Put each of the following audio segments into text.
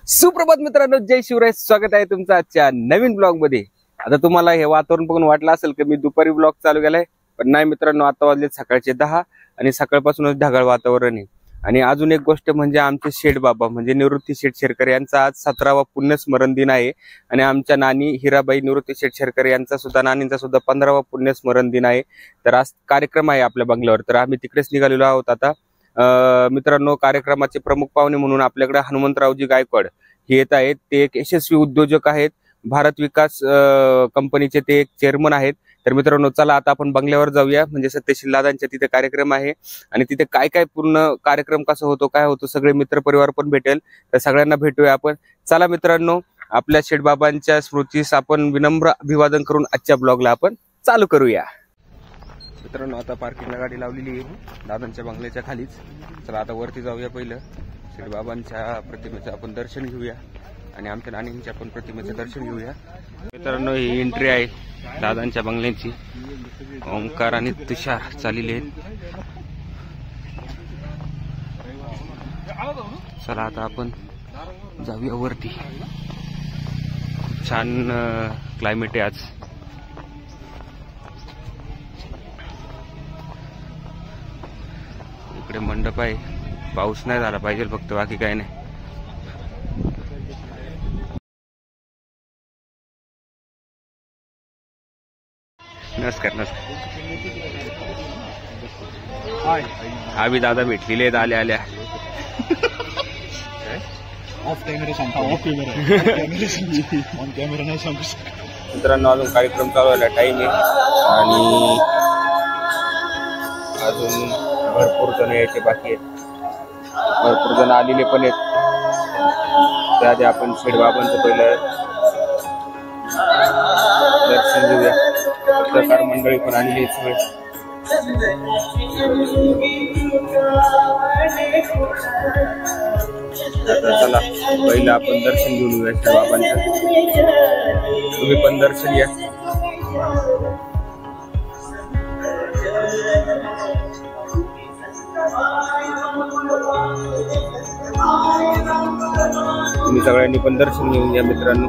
सुप्रभात मित्रांनो, जय शिवराय. स्वागत आहे तुमचं आजच्या नवीन ब्लॉग मध्ये. आता तुम्हाला हे वातावरण बघून वाटलं असेल की मी दुपारी ब्लॉग चालू केलाय, पण नाही मित्रांनो, आता वाजले सकाळचे 10 आणि सकाळपासूनच ढगाळ वातावरण आहे. आणि अजून एक गोष्ट म्हणजे आमचे शेठ बाबा म्हणजे निवृत्ती शेठ शेरकर यांचा आज 17वा पुण्यस्मरण दिन आहे. आणि आमच्या नानी हिराबाई निवृत्ती शेठ शेरकर यांचा सुद्धा, नानींचा सुद्धा 15वा पुण्यस्मरण दिन आहे. तर आज कार्यक्रम आहे आपल्या बंगल्यावर, तर आम्ही तिकडेच निघालेलो आहोत. आता मित्रांनो, कार्यक्रमाचे प्रमुख पाहुणे म्हणून आपल्याकडे हनुमंतरावजी गायकवाड हे येत आहेत. ते एक यशस्वी उद्योजक आहेत. भारत विकास कंपनीचे ते एक चेअरमन आहेत. तर मित्रांनो, चला आता आपण बंगल्यावर जाऊया. म्हणजे सत्यशील दादांच्या तिथे कार्यक्रम आहे आणि तिथे काय काय पूर्ण कार्यक्रम कसा होतो, काय होतो, सगळे मित्र परिवार पण भेटेल. तर सगळ्यांना भेटूया आपण. चला मित्रांनो, आपल्या शेठबाबांच्या स्मृतीस आपण विनम्र अभिवादन करून आजच्या ब्लॉगला आपण चालू करूया. मित्रांनो, आता पार्किंगला गाडी लावलेली आहे दादांच्या बंगल्याच्या खालीच. चला आता वरती जाऊया. पहिलं शेठबाबांच्या प्रतिमेचं आपण दर्शन घेऊया आणि आमच्या नानींच्या पण प्रतिमेचं दर्शन घेऊया. मित्रांनो, ही एंट्री आहे दादांच्या बंगल्याची. ओंकार आणि तुषार चाललेले आहेत. चला आता आपण जाऊया वरती. खूप छान क्लायमेट आहे आज. इकडे मंडप आहे. पाऊस नाही झाला पाहिजे फक्त, बाकी काय नाही. नमस्कार नमस्कार. आम्ही दादा भेटलेले आहेत आल्या आल्या. मित्रांनो, अजून कार्यक्रम चालू व्हायला टाइम आहे आणि अजून भरपूर जण यायचे बाकी आहेत. भरपूर जण आलेले पण आहेत. त्याआधी आपण शेठबाबांचं पहिलं दर्शन घेऊया. पत्रकार मंडळी पण आलेली आहेत सगळे. आता चला पहिलं आपण दर्शन घेऊन येऊया शेठबाबांचं. तुम्ही पण दर्शन घ्या. तुम्ही सगळ्यांनी पण दर्शन घेऊन घ्या मित्रांनो.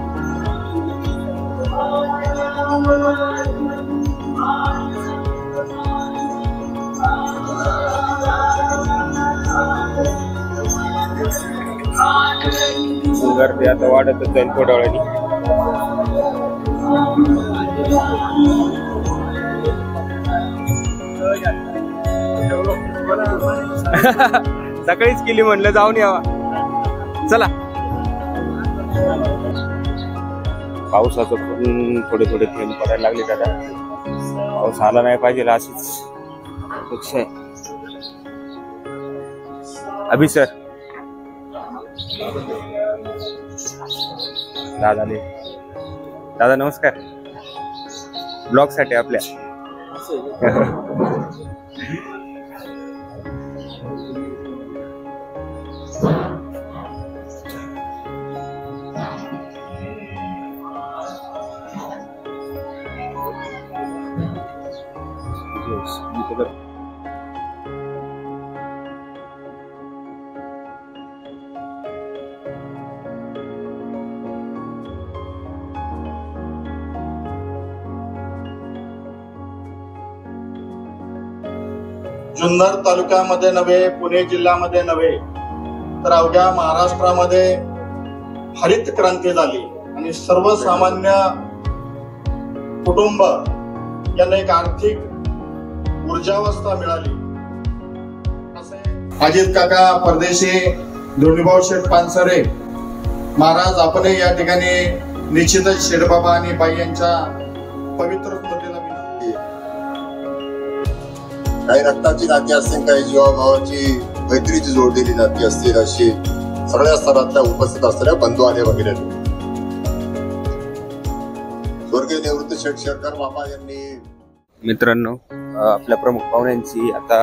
गर्दी आता वाढतच जाईल थोड्या वेळाने. सकाळीच केली म्हणलं, जाऊन यावा. चला. पावसाचं पण थोडे थोडे थेंब पडायला लागले. दादा पाऊस आला नाही पाहिजे अशीच अपेक्षा आहे. अभि सर, दादा नमस्कार. ब्लॉग साठी आपल्या जुन्नर तालुक्यामध्ये नव्हे, पुणे जिल्ह्यामध्ये नव्हे, तर अवघ्या महाराष्ट्रामध्ये हरित क्रांती झाली आणि सर्वसामान्य कुटुंब यांना एक आर्थिक ऊर्जावस्था मिळाली. अजित काका परदेशी, धोंडीभाऊ शेठ पानसरे महाराज, आपण या ठिकाणी निश्चितच शेठबाबा आणि बाई यांच्या पवित्र स्मृतीला विनंती. काही रक्ताची नाती असतील, काही जीवाभावाची मैत्रीची जोडलेली नाती असतील, अशी सगळ्या स्तरातल्या उपस्थित असलेल्या बंधू आणि वगैरे. स्वर्गीय निवृत्ती शेठ शेरकर बाबा यांनी. मित्रांनो, आपल्या प्रमुख पाहुण्यांची आता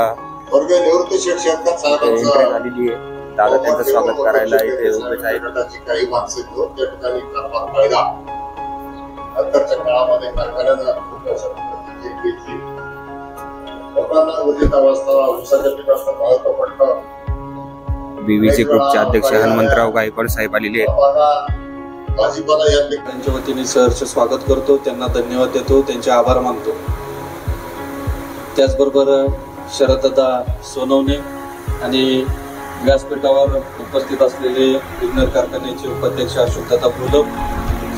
स्वर्गीय निवृत्ती शेठ शेरकर साहेबांचं झालेली आहे. दादा त्यांचं स्वागत करायला इथे उभे आहेत. काही माणसं घेऊन त्या ठिकाणी पाहिला. नंतरच्या काळामध्ये कारखान्यानं घेतली. लोकांना उदित अवस्था, उसाच्या पिकाचं महत्व पडलं. बीव्हीसी ग्रुपचे अध्यक्ष हनुमंतराव गायकवाड साहेब आलेले आहेत. भाजीपाला या त्यांच्या वतीने सहर्ष स्वागत करतो, त्यांना धन्यवाद देतो, त्यांचे आभार मानतो. त्याचबरोबर शरददादा सोनवणे आणि व्यासपीठावर उपस्थित असलेले विघ्नर कारखान्याचे उपाध्यक्ष अशोकदादा भोलप,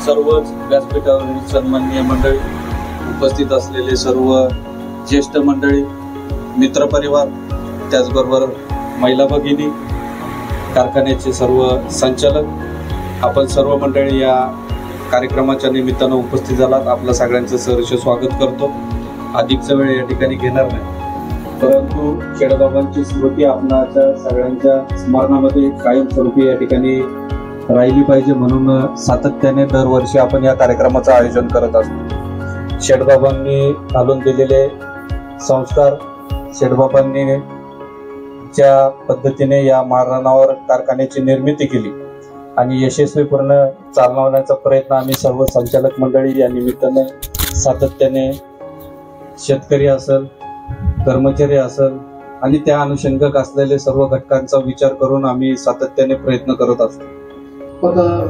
सर्वच व्यासपीठावरील सन्माननीय मंडळी, उपस्थित असलेले सर्व ज्येष्ठ मंडळी, मित्रपरिवार, त्याचबरोबर महिला भगिनी, कारखान्याचे सर्व संचालक, आपण सर्व मंडळी या कार्यक्रमाच्या निमित्तानं उपस्थित झालात. आपलं सगळ्यांचं सहर्ष स्वागत करतो. अधिकचा वेळ या ठिकाणी घेणार नाही, परंतु शेडबाबांची स्मृती आपणाच्या सगळ्यांच्या स्मरणामध्ये कायमस्वरूपी या ठिकाणी राहिली पाहिजे, म्हणून सातत्याने दरवर्षी आपण या कार्यक्रमाचं आयोजन करत असतो. शेडबाबांनी घालून दिलेले संस्कार, शेडबाबांनी ज्या पद्धतीने या माळरानावर कारखान्याची निर्मिती केली आणि यशस्वीपूर्ण चालवण्याचा प्रयत्न आम्ही सर्व संचालक मंडळी या निमित्तानं सातत्याने, शेतकरी असेल, कर्मचारी असेल आणि त्या अनुषंगाक असलेले सर्व घटकांचा विचार करून आम्ही सातत्याने प्रयत्न करत असतो.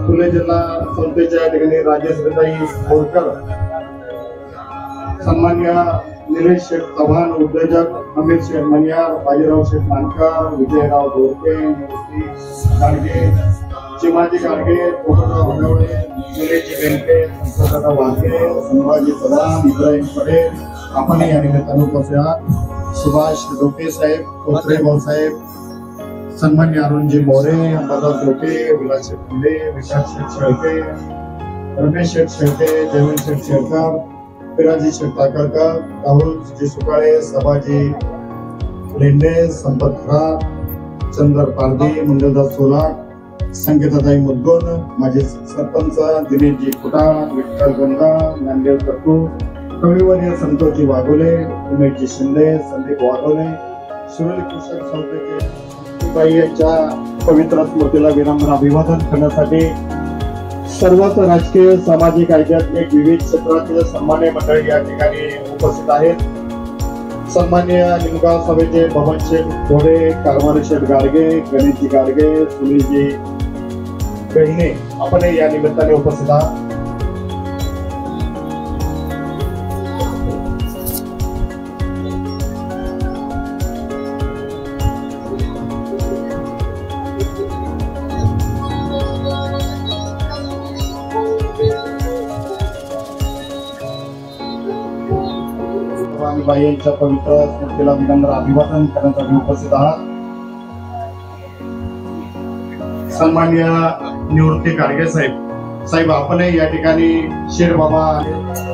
फुले जिल्हा संस्थेच्या या ठिकाणी राजेश्रीताई बोरकर, सन्मान्य निलेश शेठ चव्हाण उद्योजक, अमित शेठ मनियार, बाजीराव शेठ मानकर, विजयराव दोरके, मूर्ती गाडगे, चिमाजी गाडगे, पोपटराव भगवडे, निलेश बेनके, संतोषदादा वाघे, संभाजी चव्हाण, इब्राहिम पटेल, आपण या निमित्तानं उपस्थित आहात. सुभाष डोके साहेब, कोथरे भाऊसाहेब, सन्मान्य अरुणजी मोरे, अंबादास डोके, विलास शेठ फुले, विकास शेठ शेळके, रमेश शेठ शेळके, जयवंत शेठ शेळकर, पिराजी शेठ टाकळकर, राहुल सुकाळे, सभाजी लेंडे, संपत खरात, चंदर पारधी, मंगलदास सोलाक, संकेताताई मुदगोन, माजी सरपंच दिनेशजी कुटाळ, विठ्ठल गंगा, नांदेड कट्टू, कविवर्य संतोषजी वाघोले, उमेशजी शिंदे, संदीप वाघोले, शिवली कृषक संस्थेचे बाई यांच्या पवित्र स्मृतीला विनम्र अभिवादन करण्यासाठी सर्वच राजकीय, सामाजिक, आध्यात्मिक विविध क्षेत्रातील सन्मान्य मंडळी या ठिकाणी उपस्थित आहेत. सन्मान्य निमगाव सभेचे बबन शेठ घोडे, कारभारी शेठ गाडगे, गणेशजी गाडगे, सुनीलजी बेहने, आपण या निमित्ताने उपस्थित आहात. बाई यांच्या पवित्र स्मृतीला विनम्र अभिवादन करण्यासाठी उपस्थित आहात. सन्मान्य निवृत्ती गाडगे साहेब, आपण या ठिकाणी शेडबाबा,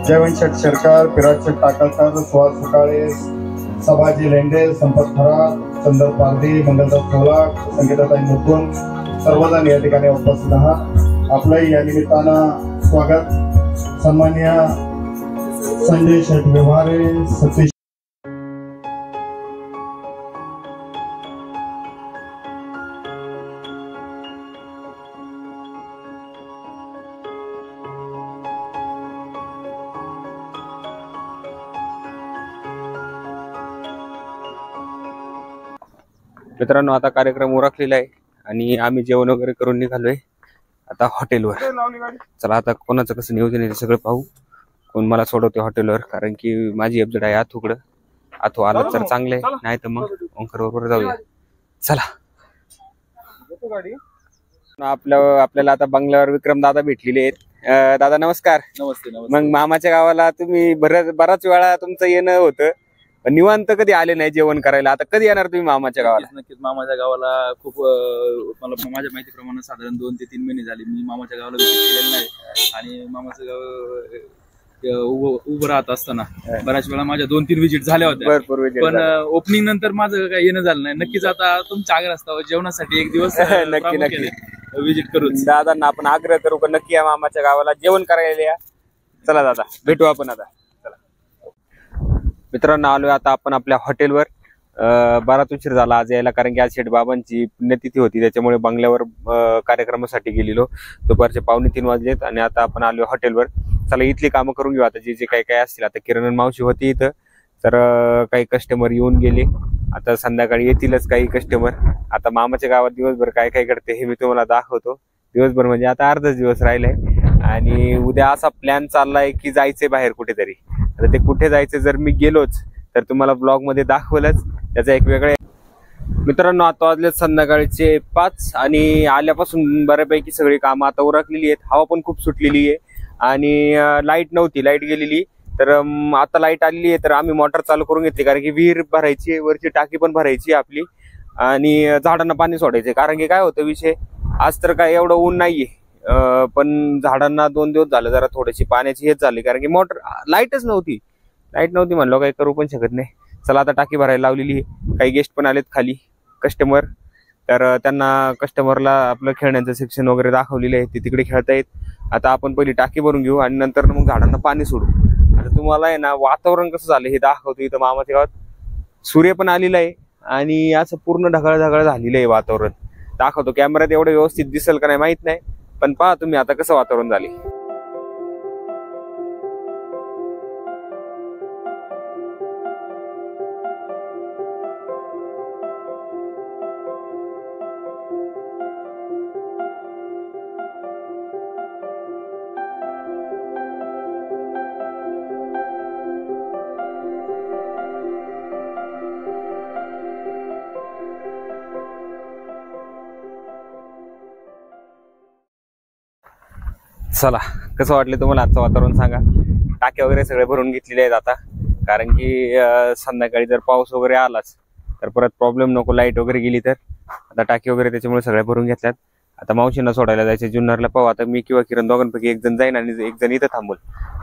जयवंत शेठ शेरकर, पिराज शेठ टाकळकर, सुहास सुकाळे, सभाजी लेंडे, संपत खरात, चंदर पारधी, मंगलदास सोलाक, संगीताताई मुकुंद, सर्वजण या ठिकाणी उपस्थित आहात. आपलं या निमित्तानं स्वागत. सन्मान्य संजय शेठ व्यवहारे, सतीश मित्रांनो, आता कार्यक्रम उरकलेला आहे आणि आम्ही जेवण वगैरे करून निघालोय आता हॉटेलवर. चला आता कोणाचं कसं नियोजन आहे ते सगळं पाहू. कोण मला सोडवते हॉटेलवर, कारण की माझी अपडेट आहे आथूकडं. आथू आला तर चांगले, नाही तर मग ओंकार बरोबर जाऊया. चला, आपल्याला आता बंगल्यावर विक्रम दादा भेटलेले आहेत. दादा नमस्कार. नमस्ते. मग मामाच्या गावाला तुम्ही बराच वेळा तुमचं येणं होतं, पण निवांत कधी आले नाही जेवण करायला. आता कधी येणार तुम्ही मामाच्या गावाला? नक्कीच मामाच्या गावाला खूप मला माझ्या माहितीप्रमाणे साधारण 2 ते 3 महिने झाले मी मामाच्या गावाला विजिट केलेलं नाही. आणि मामाचं गाव उभं राहत असताना बऱ्याच वेळा माझ्या 2-3 विजिट झाल्या होत्या, पण ओपनिंग नंतर माझं काही येणं झालं नाही. नक्कीच आता तुमच्या आग्रह असता जेवणासाठी एक दिवस नक्की विजिट करू. दादांना आपण आग्रह करू का नक्की या मामाच्या गावाला जेवण करायला या. चला दादा, भेटू आपण आता. चला मित्रांनो, आलोय आता आपण आपल्या हॉटेलवर. बराच उशीर झाला आज यायला, कारण की आज शेठ बाबांची पुण्यतिथी होती, त्याच्यामुळे बंगल्यावर कार्यक्रमासाठी गेलेलो. दुपारचे 2:45 वाजलेत आणि आता आपण आलो हॉटेलवर. चला इथली कामं करून घेऊ आता, जे जे काय काय असतील. आता किरण मावशी होती इथं, तर काही कस्टमर येऊन गेले, आता संध्याकाळी येतीलच काही कस्टमर. आता मामाच्या गावात दिवसभर काय काय करते हे मी तुम्हाला दाखवतो. दिवसभर म्हणजे आता अर्धाच दिवस राहिलाय आणि उद्या असा प्लॅन चाललाय की जायचंय बाहेर कुठेतरी. आता ते कुठे जायचं जर मी गेलोच तर तुम्हाला ब्लॉग मध्ये दाखवलंच, त्याचा एक वेगळा. मित्रांनो आता वाजले संध्याकाळचे 5 आणि आल्यापासून बऱ्यापैकी सगळी कामं आता उरकलेली आहेत. हवा पण खूप सुटलेली आहे आणि लाईट नव्हती, लाईट गेलेली. तर आता लाईट आलेली आहे तर आम्ही मोटर चालू करून घेतली, कारण की विहीर भरायची, वरची टाकी पण भरायची आपली आणि झाडांना पाणी सोडायचे. कारण की काय होतं विषय, आज तर काय एवढं ऊन नाहीये, पण झाडांना 2 दिवस झालं जरा थोडीशी पाण्याची हेच झाली, कारण की मोटर लाईटच नव्हती. लाईट नव्हती म्हणलं काही करू पण शकत नाही. चला आता टाकी भरायला लावलेली आहे. काही गेस्ट पण आलेत खाली कस्टमर, तर त्यांना कस्टमरला आपलं खेळण्याचं सेक्शन वगैरे दाखवलेलं आहे, ते तिकडे खेळतायत. आता आपण पहिली टाकी भरून घेऊ आणि नंतर मग झाडांना पाणी सोडू. आता तुम्हाला आहे ना वातावरण कसं झालं हे दाखवतो. इथं मामाच्या गावात सूर्य पण आलेला आहे आणि असं पूर्ण ढगाळ ढगाळ झालेलं आहे वातावरण. दाखवतो कॅमेऱ्यात एवढं व्यवस्थित दिसेल का नाही माहित नाही, पण पहा तुम्ही आता कसं वातावरण झाले. चला कसं वाटलं तुम्हाला आजचं वातावरण सांगा. टाक्या वगैरे सगळे भरून घेतलेले आहेत आता, कारण की संध्याकाळी जर पाऊस वगैरे आलाच तर परत प्रॉब्लेम नको, लाईट वगैरे गेली तर. आता टाकी वगैरे त्याच्यामुळे सगळ्या भरून घेतल्यात. आता मावशींना सोडायला जायचे जुन्नरला. पाहू आता मी किंवा किरण दोघांपैकी एक जण जाईन आणि एक जण इथं थांबल,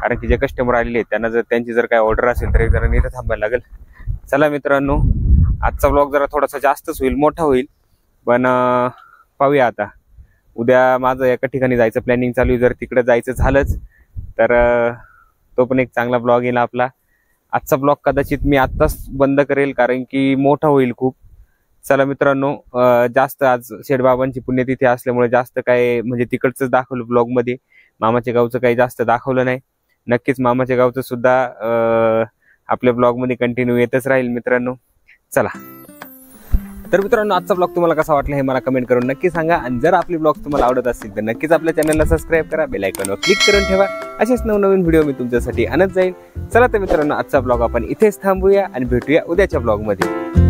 कारण की जे कस्टमर आलेले आहेत त्यांना जर त्यांची जर काय ऑर्डर असेल तर एक जण इथं थांबायला लागेल. चला मित्रांनो, आजचा ब्लॉग जरा थोडासा जास्तच होईल, मोठा होईल, पण पाहूया आता. उद्या माझं एका ठिकाणी जायचं प्लॅनिंग चालू आहे. जर तिकडे जायचं झालंच तर तो पण एक चांगला ब्लॉग येईल आपला. आजचा ब्लॉग कदाचित मी आत्ताच बंद करेल, कारण की मोठा होईल खूप. चला मित्रांनो, जास्त आज शेठबाबांची पुण्यतिथी असल्यामुळे जास्त काय म्हणजे तिकडचंच दाखवलं ब्लॉग मध्ये, मामाच्या गावचं काही जास्त दाखवलं नाही. नक्कीच मामाच्या गावचं सुद्धा आपल्या ब्लॉग मध्ये कंटिन्यू येतच राहील मित्रांनो. चला तर मित्रांनो, आजचा ब्लॉग तुम्हाला कसा वाटला हे मला कमेंट करून नक्की सांगा. आणि जर आपली ब्लॉग तुम्हाला आवडत असतील तर नक्कीच आपल्या चॅनलला सबस्क्राईब करा, बेल आयकॉनवर क्लिक करून ठेवा. असेच नवनवीन व्हिडिओ मी तुमच्यासाठी आणत जाईल. चला तर मित्रांनो, आजचा ब्लॉग आपण इथेच थांबूया आणि भेटूया उद्याच्या ब्लॉग मध्ये.